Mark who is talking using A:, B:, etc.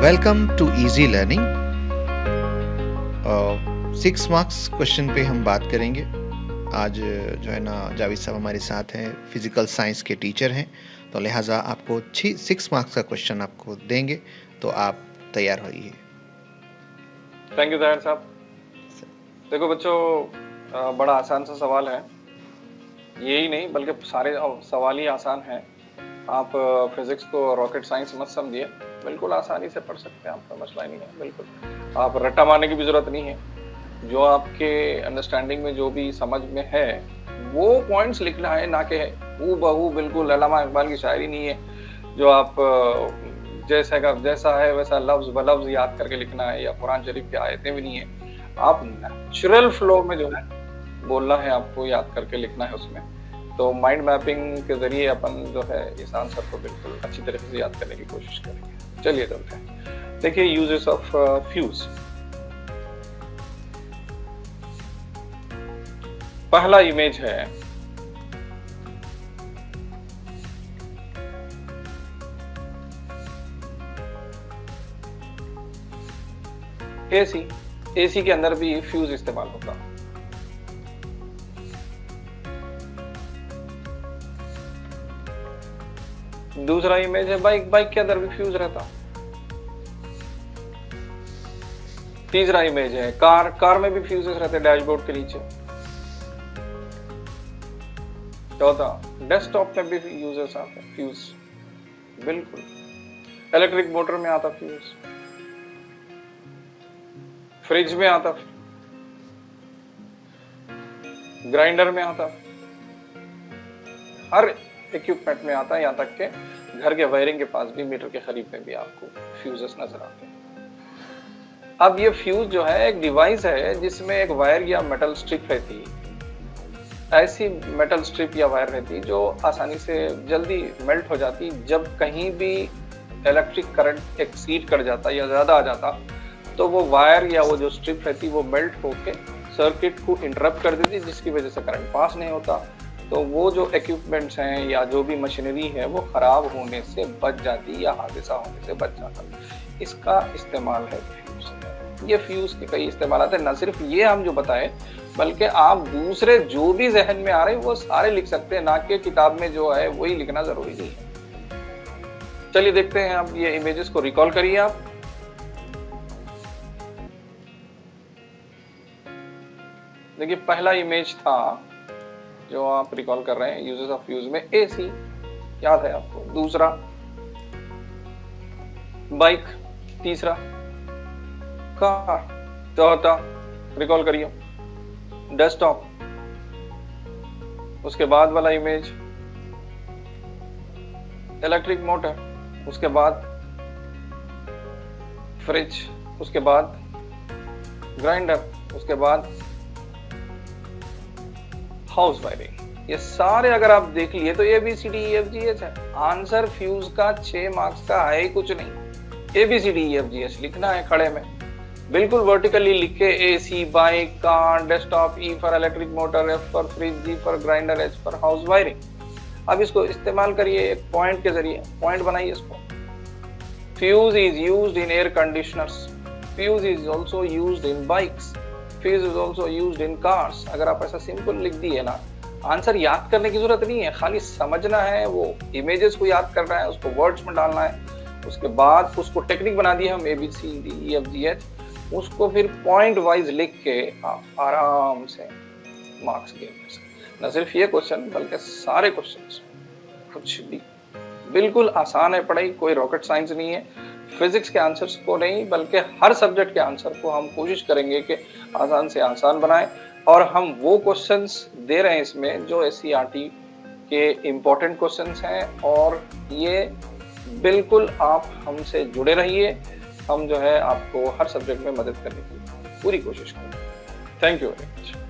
A: Welcome to easy learning. 6 marks question पे हम बात करेंगे। आज जो है ना जावेद साहब हमारे साथ हैं, फिजिकल साइंस के टीचर हैं, तो लिहाजा आपको 6 मार्क्स का क्वेश्चन आपको देंगे, तो आप तैयार होइए।
B: थैंक यू जाहिर साहब। देखो बच्चों, बड़ा आसान सा सवाल है। यही नहीं बल्कि सारे सवाल ही आसान हैं। आप फिजिक्स को रॉकेट साइंस मत समझिए, बिल्कुल आसानी से पढ़ सकते हैं, आपका मसला नहीं है। बिल्कुल आप रट्टा मारने की भी जरूरत नहीं है। जो आपके अंडरस्टैंडिंग में जो भी समझ में है वो पॉइंट्स लिखना है, ना कि हूबहू बिल्कुल अल्लामा इकबाल की शायरी नहीं है जो आप जैसा है वैसा लफ्ज ब लफ्ज याद करके लिखना है, या कुरान शरीफ की आयतें भी नहीं है। आप नेचुरल फ्लो में जो है बोलना है, आपको याद करके लिखना है उसमें। तो माइंड मैपिंग के जरिए अपन जो है इस आंसर को बिल्कुल अच्छी तरीके से याद करने की कोशिश करेंगे। चलिए चलते हैं। देखिए यूजेस ऑफ फ्यूज। पहला इमेज है एसी। एसी के अंदर भी फ्यूज इस्तेमाल होता है। दूसरा इमेज है बाइक। बाइक के अंदर भी फ्यूज रहता। तीसरा इमेज है कार। कार में भी फ्यूजेस रहते डैशबोर्ड के नीचे। चौथा डेस्कटॉप में भी यूजेस आते हैं फ्यूज, बिल्कुल। इलेक्ट्रिक मोटर में आता फ्यूज, फ्रिज में आता, ग्राइंडर में आता, हर इक्विपमेंट में आता है। यहां तक के घर के वायरिंग के पास भी, मीटर के करीब में भी आपको फ्यूजेस नजर आते हैं। अब ये फ्यूज जो है एक डिवाइस है जिसमें एक वायर या मेटल स्ट्रिप रहती है। ऐसी मेटल स्ट्रिप या वायर रहती है जो आसानी से जल्दी मेल्ट हो जाती। जब कहीं भी इलेक्ट्रिक करंट एक्सीड कर जाता या ज्यादा आ जाता तो वो वायर या वो जो स्ट्रिप रहती वो मेल्ट होके सर्किट को इंटरप्ट कर देती, जिसकी वजह से करंट पास नहीं होता। तो वो जो इक्विपमेंट्स हैं या जो भी मशीनरी है वो खराब होने से बच जाती या हादसा होने से बच जाता। इसका इस्तेमाल है फ्यूज। ये फ्यूज के कई इस्तेमाल आते हैं। न सिर्फ ये हम जो बताए, बल्कि आप दूसरे जो भी जहन में आ रहे हैं वो सारे लिख सकते हैं, ना कि किताब में जो है वही लिखना जरूरी नहीं है। चलिए देखते हैं। आप ये इमेजेस को रिकॉल करिए। आप देखिए पहला इमेज था जो आप रिकॉल कर रहे हैं यूजेस ऑफ फ्यूज में, एसी याद है आपको। दूसरा बाइक, तीसरा कार, चौथा रिकॉल करिए डेस्कटॉप। उसके बाद वाला इमेज इलेक्ट्रिक मोटर, उसके बाद फ्रिज, उसके बाद ग्राइंडर, उसके बाद हाउस वायरिंग। ये सारे अगर आप देख लिए तो ABCDEFGH है। आंसर फ्यूज का 6 मार्क्स का है ही कुछ नहीं। ABCDEFGH लिखना है खड़े में, बिल्कुल वर्टिकली लिख के। AC bike, car, desktop, E for electric motor, F for fridge, G for grinder, H for house wiring. अब इसको इस्तेमाल करिए एक पॉइंट के जरिए। पॉइंट बनाइए इसको। Fuse is used in air conditioners. Fuse is also used in bikes. Fuse is also used in cars. अगर आप ऐसा सिंपल लिख दिए ना, आंसर याद करने की जरूरत नहीं है, खाली समझना है। वो इमेजेस को याद करना है, उसको वर्ड्स में डालना है। उसके बाद उसको टेक्निक बना दी हम ABCDEFGH। उसको फिर पॉइंट वाइज लिख के आप आराम से मार्क्स गेन कर सकते। न सिर्फ ये क्वेश्चन बल्कि सारे क्वेश्चंस, कुछ भी बिल्कुल आसान है पढ़ाई। कोई रॉकेट साइंस नहीं है। फिजिक्स के आंसर्स को नहीं बल्कि हर सब्जेक्ट के आंसर को हम कोशिश करेंगे कि आसान से आसान बनाएं। और हम वो क्वेश्चंस दे रहे हैं इसमें जो SCERT के इम्पोर्टेंट क्वेश्चंस हैं। और ये बिल्कुल आप हमसे जुड़े रहिए। हम जो है आपको हर सब्जेक्ट में मदद करने की पूरी कोशिश करेंगे। Thank you very much.